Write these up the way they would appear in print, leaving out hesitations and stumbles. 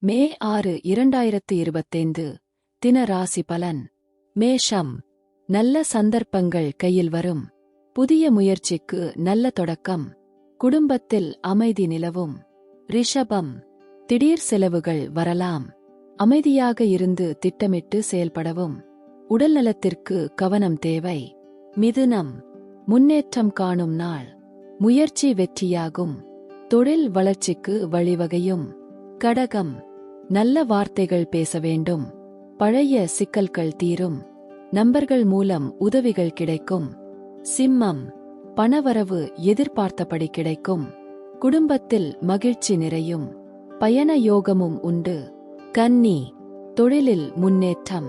மே 6 2025 தின ராசி பலன். மேஷம். நல்ல சந்தர்ப்பங்கள் கையில் வரும். புதிய முயற்சிக்கு நல்ல தொடக்கம். குடும்பத்தில் அமைதி நிலவும். ரிஷபம். திடீர் செலவுகள் வரலாம். அமைதியாக இருந்து திட்டமிட்டு செயல்படவும். உடல்நலத்திற்கு கவனம் தேவை. மிதுனம். முன்னேற்றம் காணும் நாள். முயற்சி வெற்றியாகும். தொழில் வளர்ச்சிக்கு வழிவகையும். கடகம். நல்ல வார்த்தைகள் பேச வேண்டும். பழைய சிக்கல்கள் தீரும். நண்பர்கள் மூலம் உதவிகள் கிடைக்கும். சிம்மம். பணவரவு எதிர்பார்த்தபடி கிடைக்கும். குடும்பத்தில் மகிழ்ச்சி நிறையும். பயண யோகமும் உண்டு. கன்னி. தொழிலில் முன்னேற்றம்.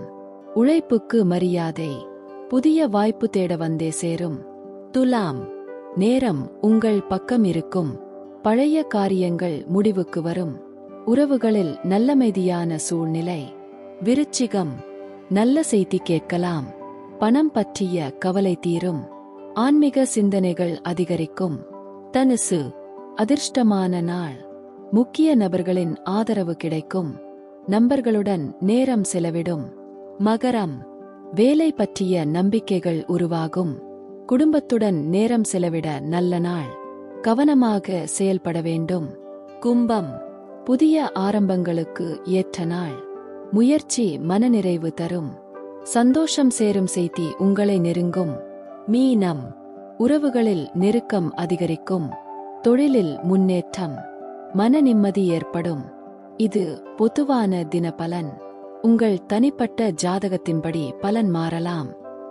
உழைப்புக்கு மரியாதை. புதிய வாய்ப்பு தேட வந்தே சேரும். துலாம். நேரம் உங்கள் பக்கம் இருக்கும். பழைய காரியங்கள் முடிவுக்கு வரும். உறவுகளில் நல்லமைதியான சூழ்நிலை. விருச்சிகம். நல்ல செய்தி கேட்கலாம். பணம் பற்றிய கவலை தீரும். ஆன்மீக சிந்தனைகள் அதிகரிக்கும். தனுசு. அதிர்ஷ்டமான நாள். முக்கிய நபர்களின் ஆதரவு கிடைக்கும். நண்பர்களுடன் நேரம் செலவிடும். மகரம். வேலை பற்றிய நம்பிக்கைகள் உருவாகும். குடும்பத்துடன் நேரம் செலவிட நல்ல நாள். கவனமாக செயல்பட வேண்டும். கும்பம். புதிய ஆரம்பங்களுக்கு ஏற்ற நாள். முயற்சி மனநிறைவு தரும். சந்தோஷம் சேரும் செய்தி உங்களை நெருங்கும். மீனம். உறவுகளில் நெருக்கம் அதிகரிக்கும். தொழிலில் முன்னேற்றம். மன நிம்மதி ஏற்படும். இது பொதுவான தின பலன். உங்கள் தனிப்பட்ட ஜாதகத்தின்படி பலன் மாறலாம்.